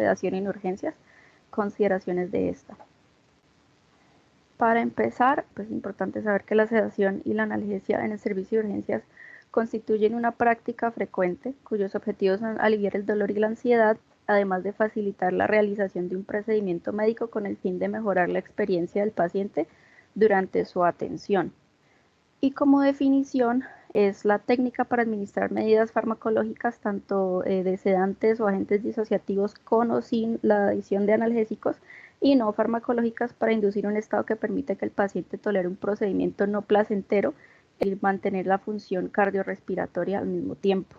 sedación en urgencias, consideraciones de esta. Para empezar, pues es importante saber que la sedación y la analgesia en el servicio de urgencias constituyen una práctica frecuente cuyos objetivos son aliviar el dolor y la ansiedad, además de facilitar la realización de un procedimiento médico con el fin de mejorar la experiencia del paciente durante su atención. Y como definición, es la técnica para administrar medidas farmacológicas tanto de sedantes o agentes disociativos con o sin la adición de analgésicos y no farmacológicas para inducir un estado que permite que el paciente tolere un procedimiento no placentero y mantener la función cardiorrespiratoria al mismo tiempo.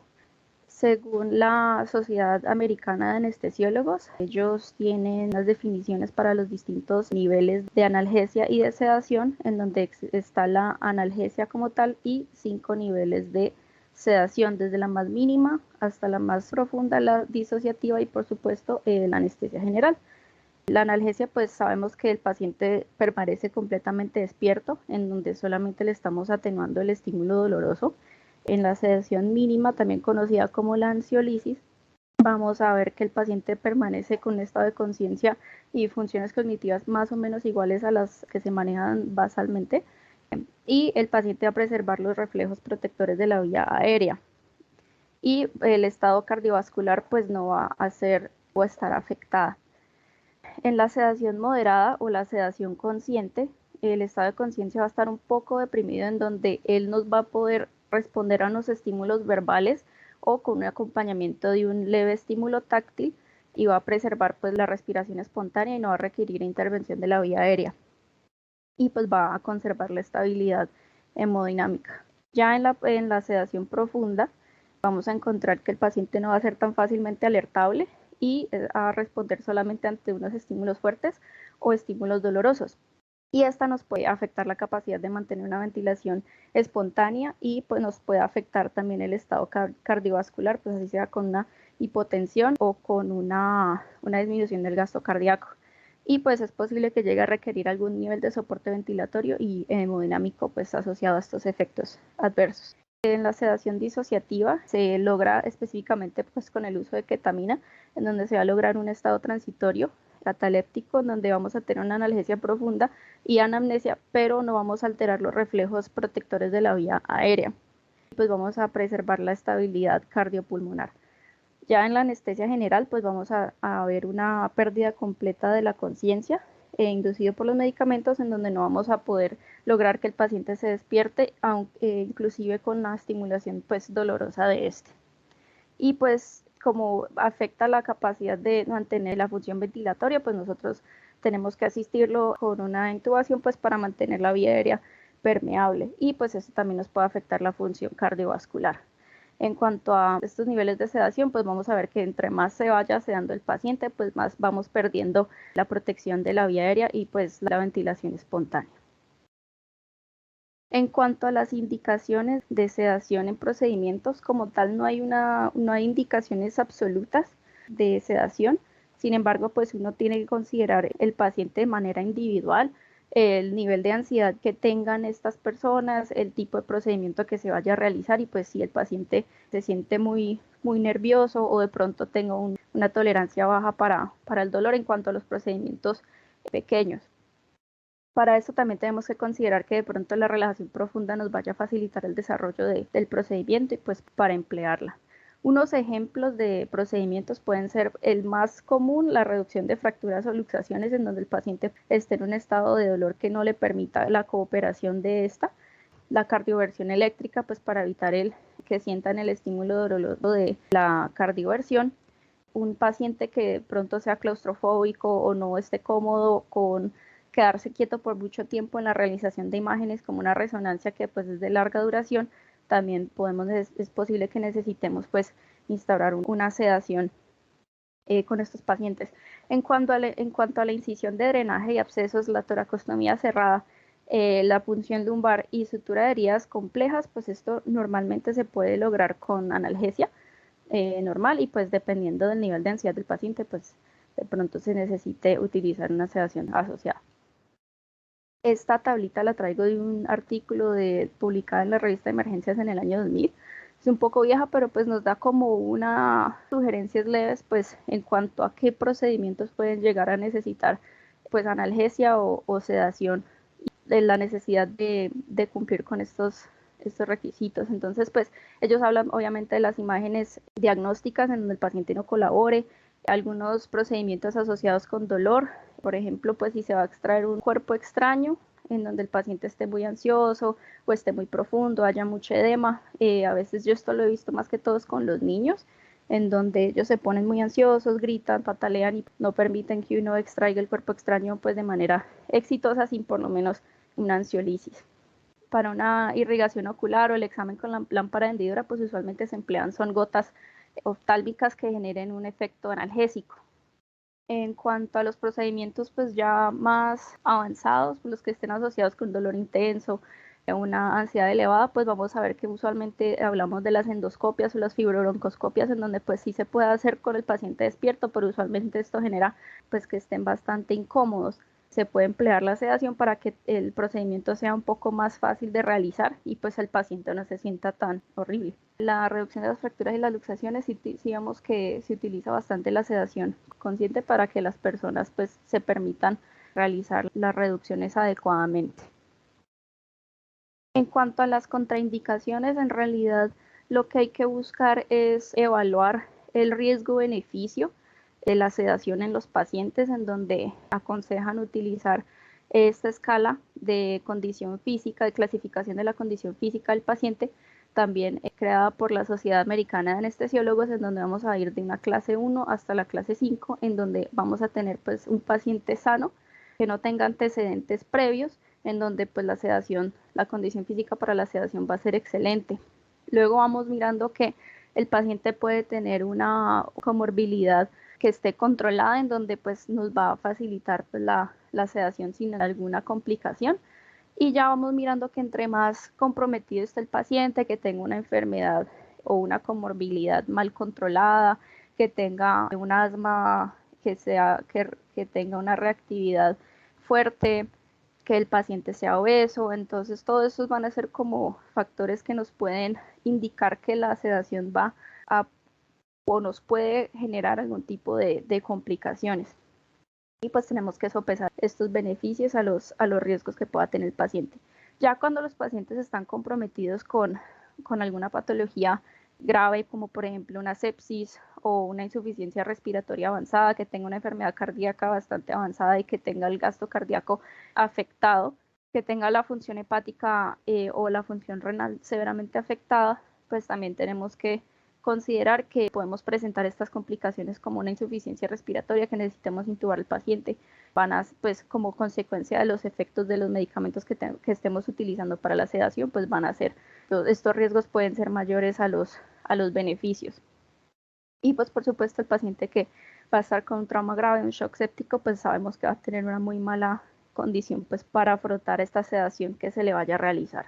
Según la Sociedad Americana de Anestesiólogos, ellos tienen las definiciones para los distintos niveles de analgesia y de sedación, en donde está la analgesia como tal y 5 niveles de sedación, desde la más mínima hasta la más profunda, la disociativa y por supuesto la anestesia general. La analgesia, pues sabemos que el paciente permanece completamente despierto, en donde solamente le estamos atenuando el estímulo doloroso. En la sedación mínima, también conocida como la ansiolisis, vamos a ver que el paciente permanece con un estado de conciencia y funciones cognitivas más o menos iguales a las que se manejan basalmente, y el paciente va a preservar los reflejos protectores de la vía aérea. Y el estado cardiovascular pues no va a ser o estar afectada. En la sedación moderada o la sedación consciente, el estado de conciencia va a estar un poco deprimido, en donde él nos va a poder responder a unos estímulos verbales o con un acompañamiento de un leve estímulo táctil, y va a preservar pues la respiración espontánea y no va a requerir intervención de la vía aérea, y pues va a conservar la estabilidad hemodinámica. Ya en la sedación profunda vamos a encontrar que el paciente no va a ser tan fácilmente alertable y a responder solamente ante unos estímulos fuertes o estímulos dolorosos. Y esta nos puede afectar la capacidad de mantener una ventilación espontánea y pues nos puede afectar también el estado cardiovascular, pues así sea con una hipotensión o con una disminución del gasto cardíaco. Y pues es posible que llegue a requerir algún nivel de soporte ventilatorio y hemodinámico pues asociado a estos efectos adversos. En la sedación disociativa se logra específicamente pues con el uso de ketamina, en donde se va a lograr un estado transitorio cataléptico, en donde vamos a tener una analgesia profunda y anamnesia, pero no vamos a alterar los reflejos protectores de la vía aérea. Pues vamos a preservar la estabilidad cardiopulmonar. Ya en la anestesia general, pues vamos a ver una pérdida completa de la conciencia, inducido por los medicamentos, en donde no vamos a poder lograr que el paciente se despierte, aunque inclusive con la estimulación pues dolorosa de este. Y pues como afecta la capacidad de mantener la función ventilatoria, pues nosotros tenemos que asistirlo con una intubación pues para mantener la vía aérea permeable, y pues eso también nos puede afectar la función cardiovascular. En cuanto a estos niveles de sedación, pues vamos a ver que entre más se vaya sedando el paciente, pues más vamos perdiendo la protección de la vía aérea y pues la ventilación espontánea. En cuanto a las indicaciones de sedación en procedimientos, como tal no hay indicaciones absolutas de sedación. Sin embargo, pues uno tiene que considerar el paciente de manera individual, el nivel de ansiedad que tengan estas personas, el tipo de procedimiento que se vaya a realizar, y pues si el paciente se siente muy nervioso o de pronto tenga una tolerancia baja para el dolor en cuanto a los procedimientos pequeños. Para eso también tenemos que considerar que de pronto la relajación profunda nos vaya a facilitar el desarrollo del procedimiento y pues para emplearla. Unos ejemplos de procedimientos pueden ser el más común, la reducción de fracturas o luxaciones, en donde el paciente esté en un estado de dolor que no le permita la cooperación de esta. La cardioversión eléctrica, pues para evitar que sientan el estímulo doloroso de la cardioversión. Un paciente que de pronto sea claustrofóbico o no esté cómodo con quedarse quieto por mucho tiempo en la realización de imágenes, como una resonancia que pues es de larga duración, también es posible que necesitemos pues instaurar una sedación con estos pacientes. En cuanto a la incisión de drenaje y abscesos, la toracostomía cerrada, la punción lumbar y sutura de heridas complejas, pues esto normalmente se puede lograr con analgesia normal, y pues dependiendo del nivel de ansiedad del paciente, pues de pronto se necesite utilizar una sedación asociada. Esta tablita la traigo de un artículo publicado en la revista de Emergencias en el año 2000, es un poco vieja, pero pues nos da como unas sugerencias leves pues en cuanto a qué procedimientos pueden llegar a necesitar pues analgesia o sedación, de la necesidad de cumplir con estos requisitos. Entonces, pues ellos hablan obviamente de las imágenes diagnósticas en donde el paciente no colabore, algunos procedimientos asociados con dolor, por ejemplo, pues si se va a extraer un cuerpo extraño en donde el paciente esté muy ansioso o esté muy profundo, haya mucho edema. A veces yo esto lo he visto más que todos con los niños, en donde ellos se ponen muy ansiosos, gritan, patalean y no permiten que uno extraiga el cuerpo extraño pues de manera exitosa sin por lo menos una ansiolisis. Para una irrigación ocular o el examen con la lámpara de hendidura, pues usualmente se emplean son gotas oftálmicas que generen un efecto analgésico. En cuanto a los procedimientos pues ya más avanzados, pues los que estén asociados con dolor intenso, una ansiedad elevada, pues vamos a ver que usualmente hablamos de las endoscopias o las fibrobroncoscopias, en donde pues sí se puede hacer con el paciente despierto, pero usualmente esto genera pues que estén bastante incómodos. Se puede emplear la sedación para que el procedimiento sea un poco más fácil de realizar y pues el paciente no se sienta tan horrible. La reducción de las fracturas y las luxaciones, sí digamos que se utiliza bastante la sedación consciente para que las personas pues se permitan realizar las reducciones adecuadamente. En cuanto a las contraindicaciones, en realidad lo que hay que buscar es evaluar el riesgo-beneficio de la sedación en los pacientes, en donde aconsejan utilizar esta escala de condición física, de clasificación de la condición física del paciente, también creada por la Sociedad Americana de Anestesiólogos, en donde vamos a ir de una clase 1 hasta la clase 5, en donde vamos a tener pues un paciente sano que no tenga antecedentes previos, en donde pues la sedación, la condición física para la sedación va a ser excelente. Luego vamos mirando que el paciente puede tener una comorbilidad que esté controlada, en donde pues nos va a facilitar pues, la sedación sin alguna complicación. Y ya vamos mirando que entre más comprometido esté el paciente, que tenga una enfermedad o una comorbilidad mal controlada, que tenga un asma, que tenga una reactividad fuerte, que el paciente sea obeso. Entonces todos esos van a ser como factores que nos pueden indicar que la sedación va a o nos puede generar algún tipo de complicaciones. Y pues tenemos que sopesar estos beneficios a los riesgos que pueda tener el paciente. Ya cuando los pacientes están comprometidos con alguna patología grave, como por ejemplo una sepsis o una insuficiencia respiratoria avanzada, que tenga una enfermedad cardíaca bastante avanzada y que tenga el gasto cardíaco afectado, que tenga la función hepática o la función renal severamente afectada, pues también tenemos que considerar que podemos presentar estas complicaciones como una insuficiencia respiratoria, que necesitemos intubar al paciente, van a, pues como consecuencia de los efectos de los medicamentos que estemos utilizando para la sedación, pues van a ser, estos riesgos pueden ser mayores a los beneficios. Y pues por supuesto el paciente que va a estar con un trauma grave, un shock séptico, pues sabemos que va a tener una muy mala condición pues para afrontar esta sedación que se le vaya a realizar.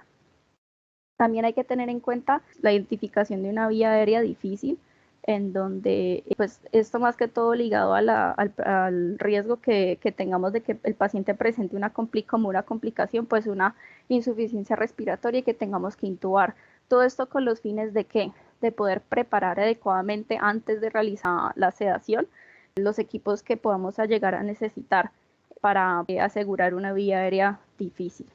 También hay que tener en cuenta la identificación de una vía aérea difícil, en donde pues esto más que todo ligado al riesgo que tengamos de que el paciente presente como una complicación, pues una insuficiencia respiratoria y que tengamos que intubar. Todo esto con los fines de ¿qué? De poder preparar adecuadamente antes de realizar la sedación los equipos que podamos llegar a necesitar para asegurar una vía aérea difícil.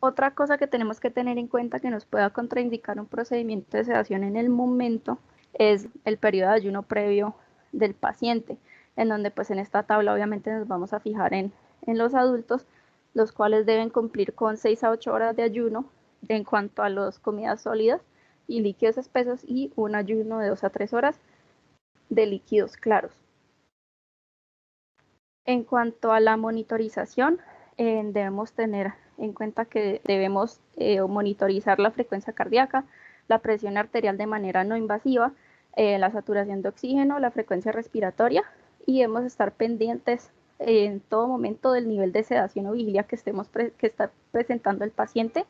Otra cosa que tenemos que tener en cuenta que nos pueda contraindicar un procedimiento de sedación en el momento es el periodo de ayuno previo del paciente, en donde pues en esta tabla obviamente nos vamos a fijar en los adultos, los cuales deben cumplir con 6 a 8 horas de ayuno en cuanto a las comidas sólidas y líquidos espesos, y un ayuno de 2 a 3 horas de líquidos claros. En cuanto a la monitorización, debemos tener en cuenta que debemos monitorizar la frecuencia cardíaca, la presión arterial de manera no invasiva, la saturación de oxígeno, la frecuencia respiratoria, y debemos estar pendientes en todo momento del nivel de sedación o vigilia que está presentando el paciente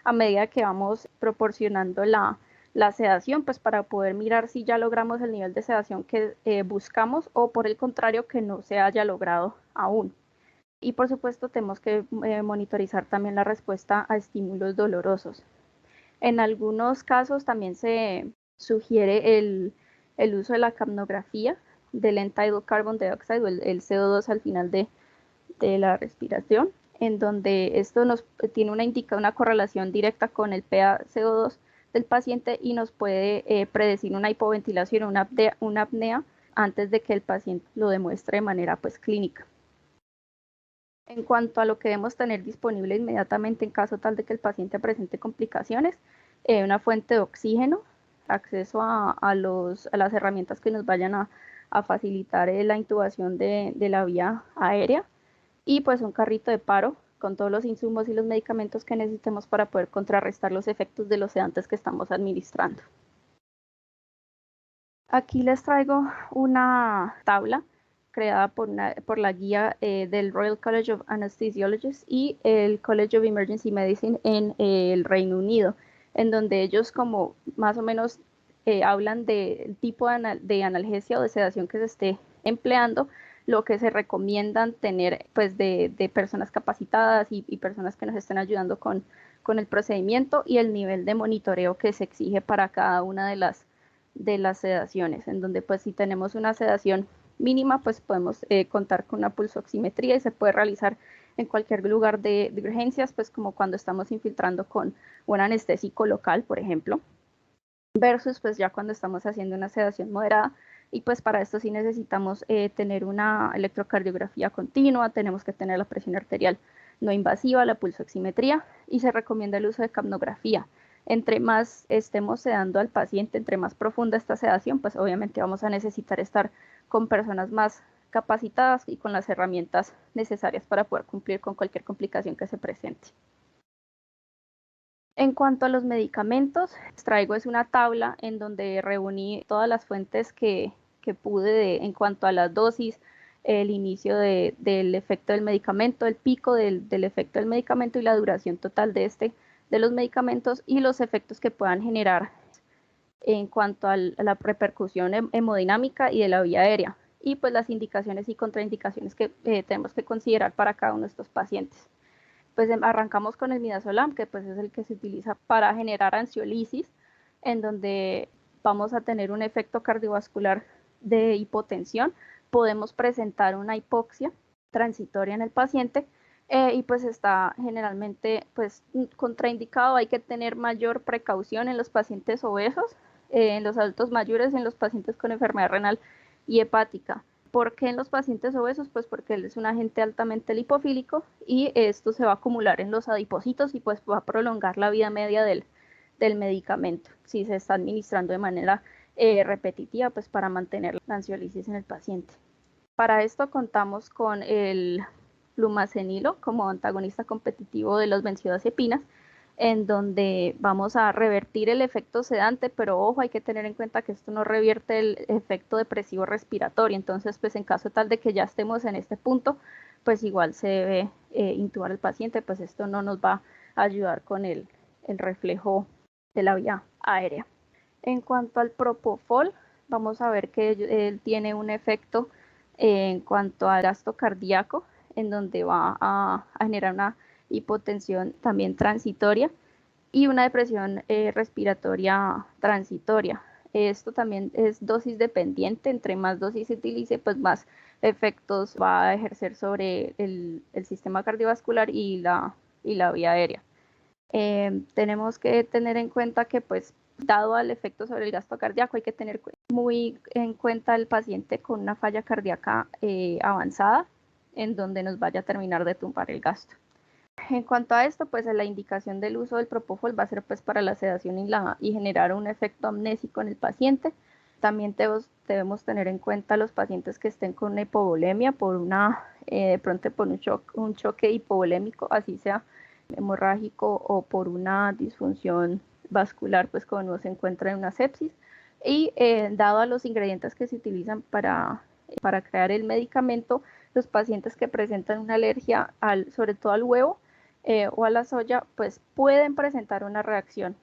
a medida que vamos proporcionando la sedación, pues para poder mirar si ya logramos el nivel de sedación que buscamos o por el contrario que no se haya logrado aún. Y por supuesto tenemos que monitorizar también la respuesta a estímulos dolorosos. En algunos casos también se sugiere el uso de la capnografía, del entitled carbon dioxide o el CO2 al final de la respiración, en donde esto nos tiene una correlación directa con el PaCO2 del paciente y nos puede predecir una hipoventilación o una apnea antes de que el paciente lo demuestre de manera pues clínica. En cuanto a lo que debemos tener disponible inmediatamente en caso tal de que el paciente presente complicaciones, una fuente de oxígeno, acceso a las herramientas que nos vayan a facilitar la intubación de la vía aérea y pues un carrito de paro con todos los insumos y los medicamentos que necesitemos para poder contrarrestar los efectos de los sedantes que estamos administrando. Aquí les traigo una tabla creada por la guía del Royal College of Anesthesiologists y el College of Emergency Medicine en el Reino Unido, en donde ellos como más o menos hablan del tipo de analgesia o de sedación que se esté empleando, lo que se recomiendan tener pues de personas capacitadas y personas que nos estén ayudando con el procedimiento y el nivel de monitoreo que se exige para cada una de las sedaciones, en donde pues si tenemos una sedación mínima, pues podemos contar con una pulsoximetría y se puede realizar en cualquier lugar de urgencias, pues como cuando estamos infiltrando con un anestésico local, por ejemplo, versus pues ya cuando estamos haciendo una sedación moderada y pues para esto sí necesitamos tener una electrocardiografía continua, tenemos que tener la presión arterial no invasiva, la pulsoximetría y se recomienda el uso de capnografía. Entre más estemos sedando al paciente, entre más profunda esta sedación, pues obviamente vamos a necesitar estar con personas más capacitadas y con las herramientas necesarias para poder cumplir con cualquier complicación que se presente. En cuanto a los medicamentos, traigo es una tabla en donde reuní todas las fuentes que pude en cuanto a las dosis, el inicio del efecto del medicamento, el pico del efecto del medicamento y la duración total de los medicamentos y los efectos que puedan generar en cuanto a la repercusión hemodinámica y de la vía aérea y pues las indicaciones y contraindicaciones que tenemos que considerar para cada uno de estos pacientes. Pues arrancamos con el midazolam, que pues es el que se utiliza para generar ansiolisis, en donde vamos a tener un efecto cardiovascular de hipotensión, podemos presentar una hipoxia transitoria en el paciente y pues está generalmente pues contraindicado, hay que tener mayor precaución en los pacientes obesos, en los adultos mayores, en los pacientes con enfermedad renal y hepática. ¿Por qué en los pacientes obesos? Pues porque él es un agente altamente lipofílico y esto se va a acumular en los adipocitos y pues va a prolongar la vida media del medicamento si se está administrando de manera repetitiva pues para mantener la ansiolisis en el paciente. Para esto contamos con el flumacenilo como antagonista competitivo de las benzodiazepinas, en donde vamos a revertir el efecto sedante, pero ojo, hay que tener en cuenta que esto no revierte el efecto depresivo respiratorio, entonces pues en caso tal de que ya estemos en este punto, pues igual se debe intubar al paciente, pues esto no nos va a ayudar con el reflejo de la vía aérea. En cuanto al propofol, vamos a ver que él tiene un efecto en cuanto al gasto cardíaco, en donde va a generar una hipotensión también transitoria y una depresión respiratoria transitoria. Esto también es dosis dependiente, entre más dosis se utilice, pues más efectos va a ejercer sobre el sistema cardiovascular y la vía aérea. Tenemos que tener en cuenta que pues dado al efecto sobre el gasto cardíaco hay que tener muy en cuenta el paciente con una falla cardíaca avanzada en donde nos vaya a terminar de tumbar el gasto. En cuanto a esto, pues la indicación del uso del propofol va a ser pues para la sedación y generar un efecto amnésico en el paciente. También debemos tener en cuenta los pacientes que estén con una hipovolemia por de pronto por un choque hipovolémico, así sea hemorrágico o por una disfunción vascular, pues cuando se encuentra en una sepsis. Y dado a los ingredientes que se utilizan para crear el medicamento, los pacientes que presentan una alergia sobre todo al huevo o a la soya, pues pueden presentar una reacción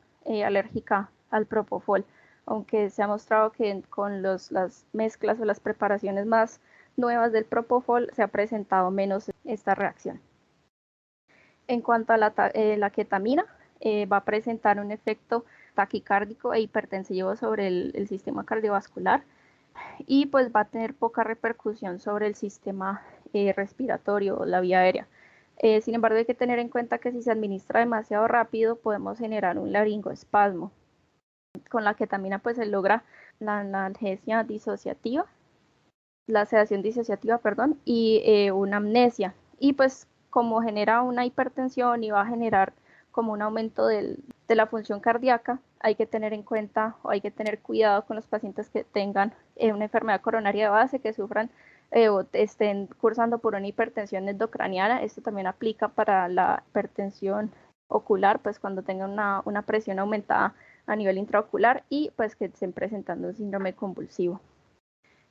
alérgica al propofol, aunque se ha mostrado que con las mezclas o las preparaciones más nuevas del propofol se ha presentado menos esta reacción. En cuanto a la ketamina, va a presentar un efecto taquicárdico e hipertensivo sobre el sistema cardiovascular y pues va a tener poca repercusión sobre el sistema respiratorio o la vía aérea. Sin embargo, hay que tener en cuenta que si se administra demasiado rápido podemos generar un laringoespasmo. Con la ketamina pues se logra la analgesia disociativa, la sedación disociativa, perdón, y una amnesia. Y pues como genera una hipertensión y va a generar como un aumento de la función cardíaca, hay que tener en cuenta o hay que tener cuidado con los pacientes que tengan una enfermedad coronaria de base, que sufran o estén cursando por una hipertensión endocraniana. Esto también aplica para la hipertensión ocular, pues cuando tengan una presión aumentada a nivel intraocular y pues que estén presentando un síndrome convulsivo.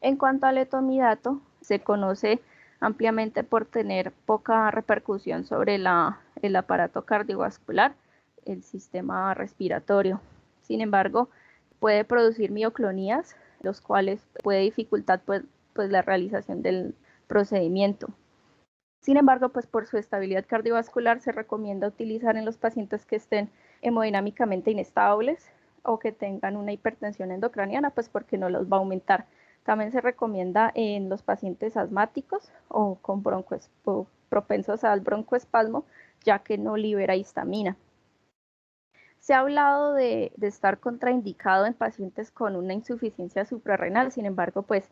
En cuanto al etomidato, se conoce ampliamente por tener poca repercusión sobre el aparato cardiovascular, el sistema respiratorio. Sin embargo, puede producir mioclonías, los cuales puede dificultar pues la realización del procedimiento. Sin embargo, pues por su estabilidad cardiovascular se recomienda utilizar en los pacientes que estén hemodinámicamente inestables o que tengan una hipertensión endocraniana, pues porque no los va a aumentar. También se recomienda en los pacientes asmáticos o con o propensos al broncoespasmo, ya que no libera histamina. Se ha hablado de estar contraindicado en pacientes con una insuficiencia suprarrenal. Sin embargo, pues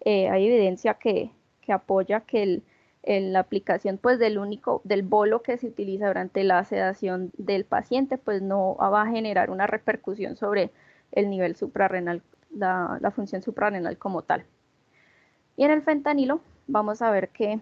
hay evidencia que apoya que la aplicación pues del bolo que se utiliza durante la sedación del paciente pues no va a generar una repercusión sobre el nivel suprarrenal, la función suprarrenal como tal. Y en el fentanilo vamos a ver que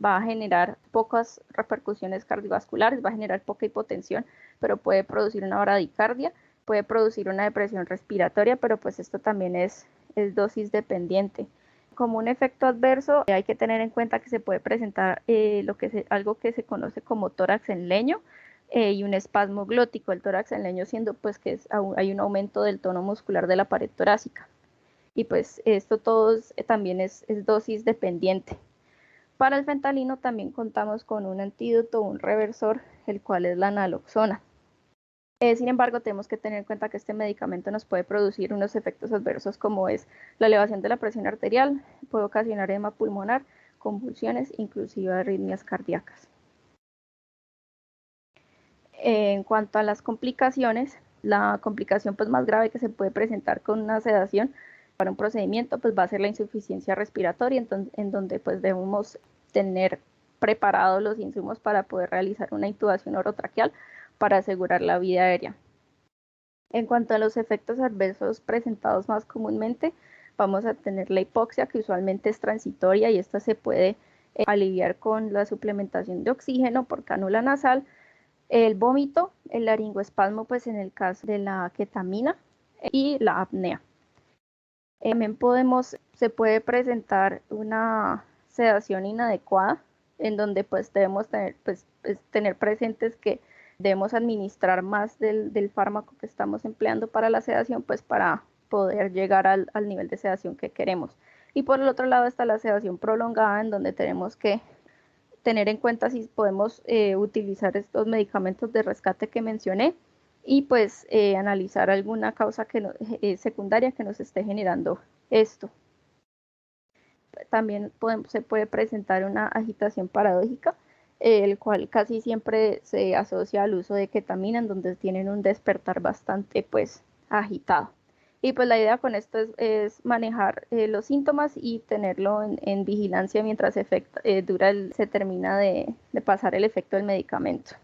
va a generar pocas repercusiones cardiovasculares, va a generar poca hipotensión, pero puede producir una bradicardia, puede producir una depresión respiratoria, pero pues esto también es dosis dependiente. Como un efecto adverso, hay que tener en cuenta que se puede presentar algo que se conoce como tórax en leño y un espasmo glótico. El tórax en leño siendo pues que hay un aumento del tono muscular de la pared torácica. Y pues esto todo también es dosis dependiente. Para el fentanilo también contamos con un antídoto, un reversor, el cual es la naloxona. Sin embargo, tenemos que tener en cuenta que este medicamento nos puede producir unos efectos adversos como es la elevación de la presión arterial, puede ocasionar edema pulmonar, convulsiones, inclusive arritmias cardíacas. En cuanto a las complicaciones, la complicación pues, más grave que se puede presentar con una sedación para un procedimiento pues, va a ser la insuficiencia respiratoria, en donde pues, debemos tener preparados los insumos para poder realizar una intubación orotraqueal para asegurar la vida aérea. En cuanto a los efectos adversos presentados más comúnmente, vamos a tener la hipoxia, que usualmente es transitoria y esta se puede aliviar con la suplementación de oxígeno por cánula nasal, el vómito, el laringoespasmo, pues en el caso de la ketamina y la apnea. También se puede presentar una sedación inadecuada, en donde pues debemos tener presentes que debemos administrar más del fármaco que estamos empleando para la sedación, pues para poder llegar al nivel de sedación que queremos. Y por el otro lado está la sedación prolongada, en donde tenemos que tener en cuenta si podemos utilizar estos medicamentos de rescate que mencioné y pues analizar alguna causa secundaria que nos esté generando esto. También se puede presentar una agitación paradójica, el cual casi siempre se asocia al uso de ketamina, en donde tienen un despertar bastante pues agitado. Y pues la idea con esto es manejar los síntomas y tenerlo en vigilancia mientras se termina de pasar el efecto del medicamento.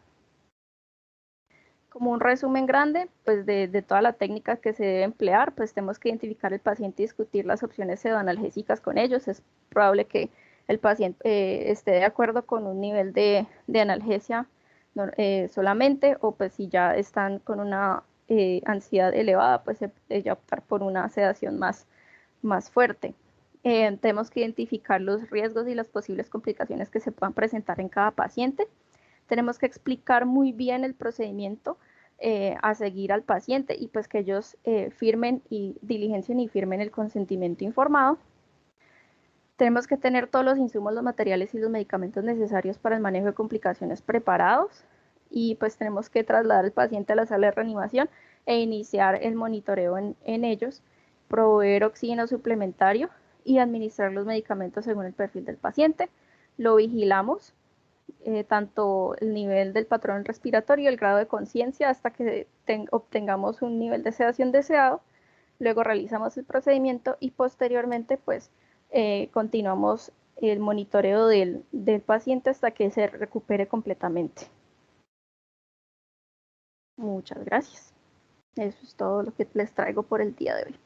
Como un resumen grande, pues de toda la técnica que se debe emplear, pues tenemos que identificar al paciente y discutir las opciones pseudoanalgésicas con ellos. Es probable que el paciente esté de acuerdo con un nivel de analgesia solamente, o pues si ya están con una ansiedad elevada, pues se debe optar por una sedación más fuerte. Tenemos que identificar los riesgos y las posibles complicaciones que se puedan presentar en cada paciente. Tenemos que explicar muy bien el procedimiento a seguir al paciente y pues que ellos firmen y diligencien y firmen el consentimiento informado. Tenemos que tener todos los insumos, los materiales y los medicamentos necesarios para el manejo de complicaciones preparados. y pues tenemos que trasladar al paciente a la sala de reanimación e iniciar el monitoreo en ellos, proveer oxígeno suplementario y administrar los medicamentos según el perfil del paciente. Lo vigilamos, tanto el nivel del patrón respiratorio y el grado de conciencia hasta que obtengamos un nivel de sedación deseado. Luego realizamos el procedimiento y posteriormente pues continuamos el monitoreo del paciente hasta que se recupere completamente. Muchas gracias. Eso es todo lo que les traigo por el día de hoy.